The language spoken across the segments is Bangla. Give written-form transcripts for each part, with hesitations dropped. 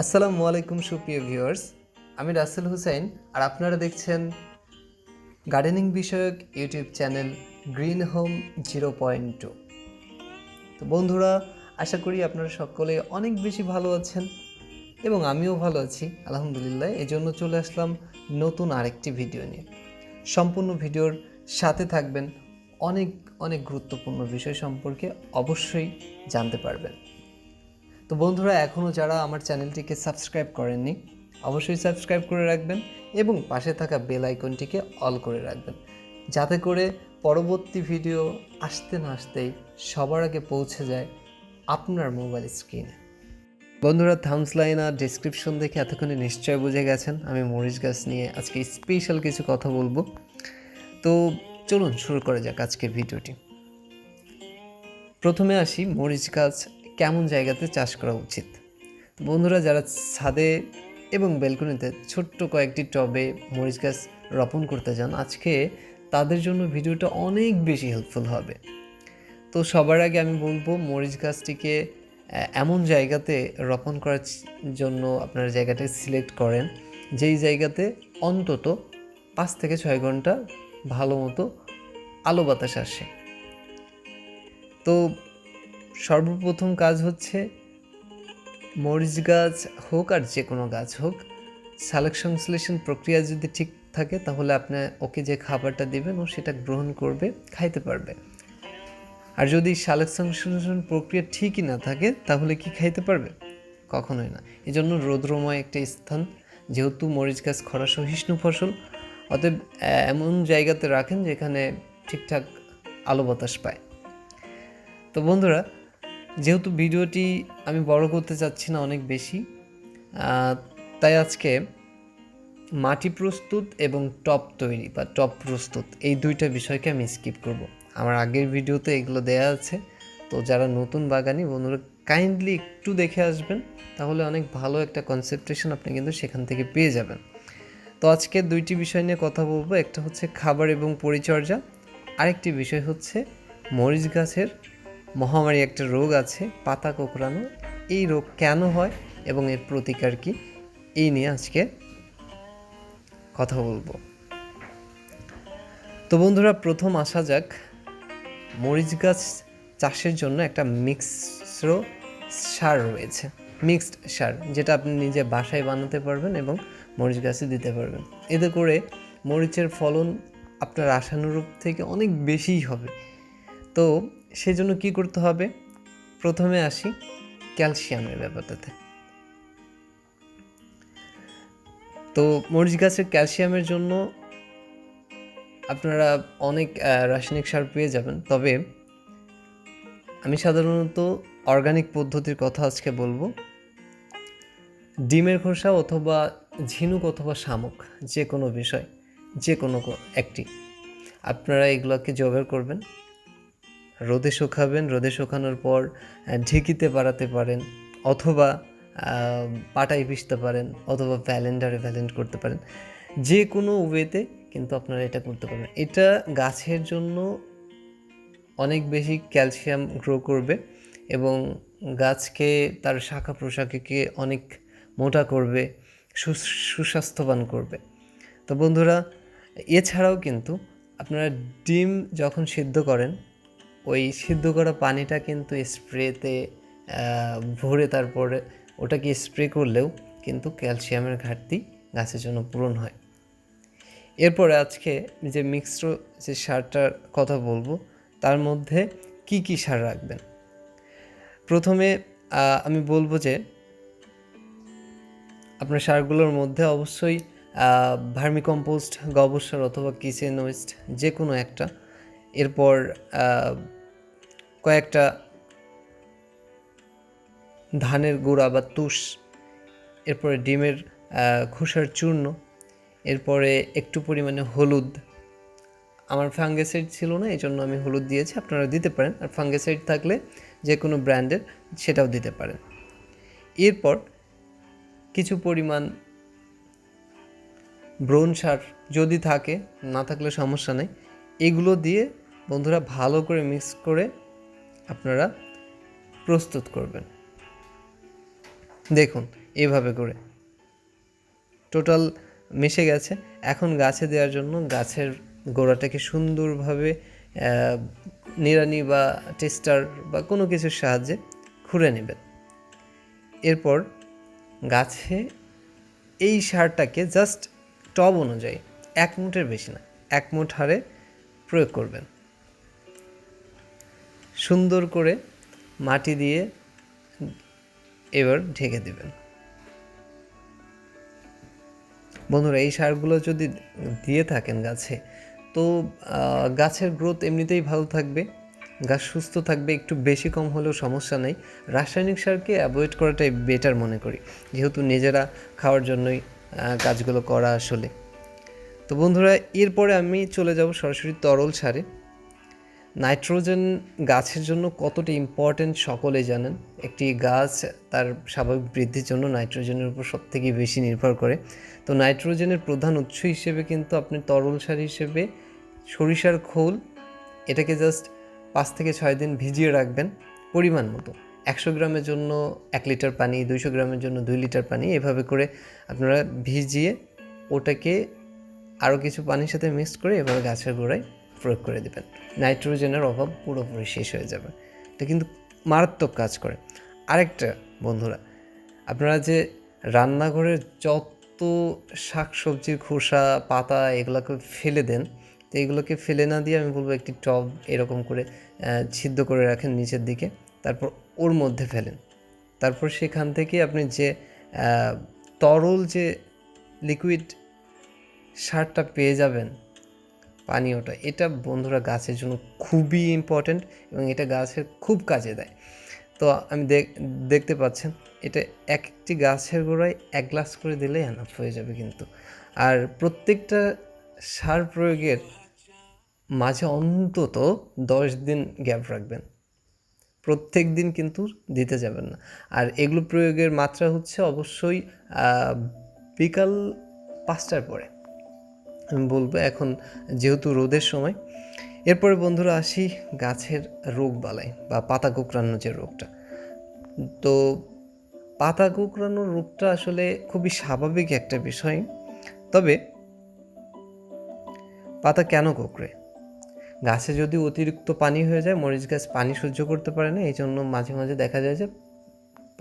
আসসালামু আলাইকুম সুপ্রিয় ভিউয়ার্স, আমি রাসেল হুসাইন আর আপনারা দেখছেন গার্ডেনিং বিষয়ক ইউটিউব চ্যানেল গ্রিন হোম 0.2। তো বন্ধুরা, আশা করি আপনারা সকলে অনেক বেশি ভালো আছেন এবং আমিও ভালো আছি আলহামদুলিল্লাহ। এই জন্য চলে আসলাম নতুন আরেকটি ভিডিও নিয়ে। সম্পূর্ণ ভিডিওর সাথে থাকবেন, অনেক অনেক গুরুত্বপূর্ণ বিষয় সম্পর্কে অবশ্যই জানতে পারবেন। তো বন্ধুরা, এখনও যারা আমার চ্যানেলটিকে সাবস্ক্রাইব করেননি অবশ্যই সাবস্ক্রাইব করে রাখবেন এবং পাশে থাকা বেল আইকনটিকে অল করে রাখবেন, যাতে করে পরবর্তী ভিডিও আসতে না আসতেই সবার আগে পৌঁছে যায় আপনার মোবাইল স্ক্রিনে। বন্ধুরা, থামস লাইন আর ডেসক্রিপশন দেখে এতক্ষণে নিশ্চয় বুঝে গেছেন আমি মরিচ গাছ নিয়ে আজকে স্পেশাল কিছু কথা বলবো। তো চলুন শুরু করা যাক আজকের ভিডিওটি। প্রথমে আসি, মরিচ গাছ কেমন জায়গাতে চাষ করা উচিত। বন্ধুরা, যারা ছাদে এবং ব্যালকনিতে ছোট্ট কয়েকটি টবে মরিচ গাছ রোপণ করতে চান, আজকে তাদের জন্য ভিডিওটা অনেক বেশি হেল্পফুল হবে। তো সবার আগে আমি বলবো, মরিচ গাছটিকে এমন জায়গাতে রোপণ করার জন্য আপনারা জায়গাটা সিলেক্ট করেন যেই জায়গাতে অন্তত 5 থেকে 6 ঘন্টা ভালো মতো আলো বাতাস আসে। তো সর্বপ্রথম কাজ হচ্ছে, মরিচ গাছ হোক আর যে কোনো গাছ হোক, সালেকশন প্রক্রিয়া যদি ঠিক থাকে তাহলে আপনি ওকে যে খাবারটা দেবেন ও সেটা গ্রহণ করবে, খাইতে পারবে। আর যদি সালেকশন প্রক্রিয়া ঠিকই না থাকে তাহলে কি খাইতে পারবে? কখনোই না। এই জন্য রৌদ্রময় একটা স্থান, যেহেতু মরিচ গাছ খরা সহিষ্ণু ফসল, অতএব এমন জায়গাতে রাখেন যেখানে ঠিকঠাক আলো বাতাস পায়। তো বন্ধুরা, যেহেতু ভিডিওটি আমি বড় করতে চাচ্ছি না অনেক বেশি, তাই আজকে মাটি প্রস্তুত এবং টব তৈরি বা টব প্রস্তুত এই দুইটা বিষয়কে আমি স্কিপ করব। আমার আগের ভিডিওতে এগুলো দেয়া আছে, তো যারা নতুন বাগানি বন্ধুরা কাইন্ডলি একটু দেখে আসবেন, তাহলে অনেক ভালো একটা কনসেপ্টেশন আপনি কিন্তু সেখান থেকে পেয়ে যাবেন। তো আজকে দুইটি বিষয় নিয়ে কথা বলবো, একটা হচ্ছে খাবার এবং পরিচর্যা, আরেকটি বিষয় হচ্ছে মরিচ গাছের মহামারী একটা রোগ আছে পাতা কোঁকড়ানো, এই রোগ কেন হয় এবং এর প্রতিকার কী, এই নিয়ে আজকে কথা বলবো। তো বন্ধুরা, প্রথম আসা যাক, মরিচ গাছ চাষের জন্য একটা মিশ্র সার রয়েছে, মিক্সড সার, যেটা আপনি নিজে বাসায় বানাতে পারবেন এবং মরিচ গাছে দিতে পারবেন। এতে করে মরিচের ফলন আপনার আশানুরূপ থেকে অনেক বেশিই হবে। তো সেজন্য কি করতে হবে? প্রথমে আসি ক্যালসিয়ামের ব্যাপারটাতে। তো মরিচ গাছের ক্যালসিয়ামের জন্য আপনারা অনেক রাসায়নিক সার পেয়ে যাবেন, তবে আমি সাধারণত অর্গানিক পদ্ধতির কথা আজকে বলবো। ডিমের খোসা অথবা ঝিনুক অথবা শামুক, যে কোনো বিষয়, যে কোনো একটি আপনারা এগুলোকে জোগাড় করবেন, রোদে শুকাবেন, রোদে শুকানোর পর ঢেঁকিতে পাড়াতে পারেন, অথবা পাটায় পিষতে পারেন, অথবা ভ্যালেন্ড করতে পারেন। যে কোনো ওয়েতে কিন্তু আপনারা এটা করতে পারবেন। এটা গাছের জন্য অনেক বেশি ক্যালসিয়াম গ্রো করবে এবং গাছকে, তার শাখা প্রশাখাকে অনেক মোটা করবে, সুস্বাস্থ্যবান করবে। তো বন্ধুরা, এছাড়াও কিন্তু আপনারা ডিম যখন সিদ্ধ করেন, ওই সিদ্ধ করা পানিটা কিন্তু স্প্রেতে ভরে তারপরে ওটাকে স্প্রে করলেও কিন্তু ক্যালসিয়ামের ঘাটতি গাছের জন্য পূরণ হয়। এরপরে আজকে যে মিক্সড যে সারটার কথা বলবো, তার মধ্যে কি কি সার রাখবেন। প্রথমে আমি বলবো যে আপনার সারগুলোর মধ্যে অবশ্যই ভার্মিকম্পোস্ট, গোবর সার অথবা কিচেন ওয়েস্ট, যে কোনো একটা। এরপর কয়েকটা ধানের গুঁড়া বা তুষ, এরপরে ডিমের খোসার চূর্ণ, এরপরে একটু পরিমাণে হলুদ। আমার ফাঙ্গিসাইড ছিল না, এই জন্য আমি হলুদ দিয়েছি, আপনারা দিতে পারেন। আর ফাঙ্গিসাইড থাকলে যে কোনো ব্র্যান্ডের সেটাও দিতে পারেন। এরপর কিছু পরিমাণ ব্রোন সার যদি থাকে, না থাকলে সমস্যা নেই। এগুলো দিয়ে বন্ধুরা ভালো করে মিক্স করে আপনারা প্রস্তুত করবেন। দেখুন, এইভাবে করে টোটাল মিশে গেছে। এখন গাছে দেওয়ার জন্য গাছের গোড়াটাকে সুন্দরভাবে নিড়ানি বা টেস্টার বা কোনো কিছুর সাহায্যে খুঁড়ে নেবেন। এরপর গাছে এই সারটাকে জাস্ট টব অনুযায়ী 1 মুঠের বেশি না, 1 মুঠ হারে প্রয়োগ করবেন। সুন্দর করে মাটি দিয়ে এবার ঢেকে দিবেন। বন্ধুরা, এই সারগুলো যদি দিয়ে থাকেন গাছে, তো গাছের গ্রোথ এমনিতেই ভালো থাকবে, গাছ সুস্থ থাকবে, একটু বেশি কম হলেও সমস্যা নেই। রাসায়নিক সারকে অ্যাভয়েড করাটাই বেটার মনে করি, যেহেতু নিজেরা খাওয়ার জন্যই কাজগুলো করা আসলে। তো বন্ধুরা, এরপরে আমি চলে যাব সরাসরি তরল সারে। নাইট্রোজেন গাছের জন্য কতটা ইম্পর্ট্যান্ট সকলেই জানেন। একটি গাছ তার স্বাভাবিক বৃদ্ধির জন্য নাইট্রোজেনের উপর সবথেকে বেশি নির্ভর করে। তো নাইট্রোজেনের প্রধান উৎস হিসেবে কিন্তু আপনি তরল সার হিসেবে সরিষার খোল, এটাকে জাস্ট 5 থেকে 6 দিন ভিজিয়ে রাখবেন পরিমাণ মতো। 100 গ্রামের জন্য 1 লিটার পানি, 200 গ্রামের জন্য 2 লিটার পানি, এভাবে করে আপনারা ভিজিয়ে ওটাকে আরও কিছু পানির সাথে মিক্স করে এভাবে গাছের গোড়ায় প্রয়োগ করে দেবেন। নাইট্রোজেনের অভাব পুরোপুরি শেষ হয়ে যাবে। এটা কিন্তু মারাত্মক কাজ করে। আরেকটা বন্ধুরা, আপনারা যে রান্নাঘরের যত শাক সবজির খোসা, পাতা এগুলোকে ফেলে দেন, তো এগুলোকে ফেলে না দিয়ে আমি বলবো একটি টব এরকম করে ছিদ্র করে রাখেন নিচের দিকে, তারপর ওর মধ্যে ফেলেন। তারপর সেখান থেকে আপনি যে তরল যে লিকুইড সারটা পেয়ে যাবেন, পানীয়টা, এটা বন্ধুরা গাছের জন্য খুবই ইম্পর্ট্যান্ট এবং এটা গাছের খুব কাজে দেয়। তো আমি দেখতে পাচ্ছেন, এটা একটি গাছের গোড়ায় 1 গ্লাস করে দিলেই এনাফ হয়ে যাবে কিন্তু। আর প্রত্যেকটা সার প্রয়োগের মাঝে অন্তত 10 দিন গ্যাপ রাখবেন, প্রত্যেক দিন কিন্তু দিতে যাবেন না। আর এগুলো প্রয়োগের মাত্রা হচ্ছে অবশ্যই বিকাল 5টার পরে আমি বলবো, এখন যেহেতু রোদের সময়। এরপরে বন্ধুরা আসি গাছের রোগ বালাই বা পাতা কুঁকড়ানো যে রোগটা। তো পাতা কুঁকড়ানোর রোগটা আসলে খুবই স্বাভাবিক একটা বিষয়। তবে পাতা কেন কুঁকড়ে? গাছে যদি অতিরিক্ত পানি হয়ে যায়, মরিচ গাছ পানি সহ্য করতে পারে না, এই জন্য মাঝে মাঝে দেখা যায় যে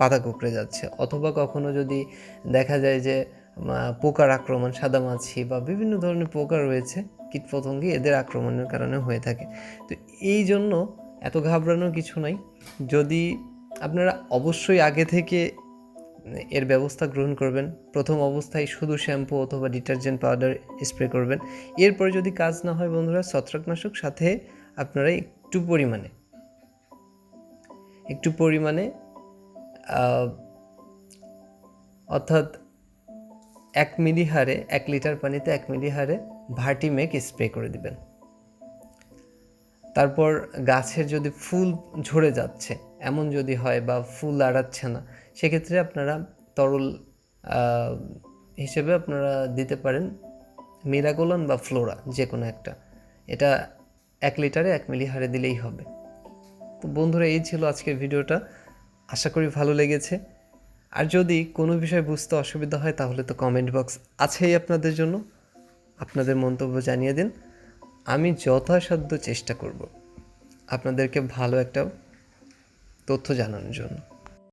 পাতা কুঁকড়ে যাচ্ছে। অথবা কখনো যদি দেখা যায় যে পোকার আক্রমণ, সাদামাছি বা বিভিন্ন ধরনের পোকা রয়েছে, কীটপতঙ্গী, এদের আক্রমণের কারণে হয়ে থাকে। তো এই জন্য এত ঘাবড়ানোর কিছু নাই। যদি আপনারা অবশ্যই আগে থেকে এর ব্যবস্থা গ্রহণ করবেন, প্রথম অবস্থায় শুধু শ্যাম্পু অথবা ডিটারজেন্ট পাউডার স্প্রে করবেন। এরপরে যদি কাজ না হয় বন্ধুরা, ছত্রাকনাশক সাথে আপনারা একটু পরিমাণে অর্থাৎ 1 মিলি হারে 1 লিটার পানিতে 1 মিলি হারে ভার্টিমেক স্প্রে করে দিবেন। তারপর গাছের যদি ফুল ঝরে যাচ্ছে এমন যদি হয় বা ফুল দাঁড়াচ্ছে না, সেক্ষেত্রে আপনারা তরল হিসেবে আপনারা দিতে পারেন মিরাগোলান বা ফ্লোরা, যে কোনো একটা। এটা 1 লিটারে 1 মিলি হারে দিলেই হবে। তো বন্ধুরা, এই ছিল আজকের ভিডিওটা, আশা করি ভালো লেগেছে। আর যদি কোনো বিষয় বুঝতে অসুবিধা হয় তাহলে তো কমেন্ট বক্স আছেই আপনাদের জন্য, আপনাদের মন্তব্য জানিয়ে দিন। আমি যথাসাধ্য চেষ্টা করব আপনাদেরকে ভালো একটা তথ্য জানানোর জন্য।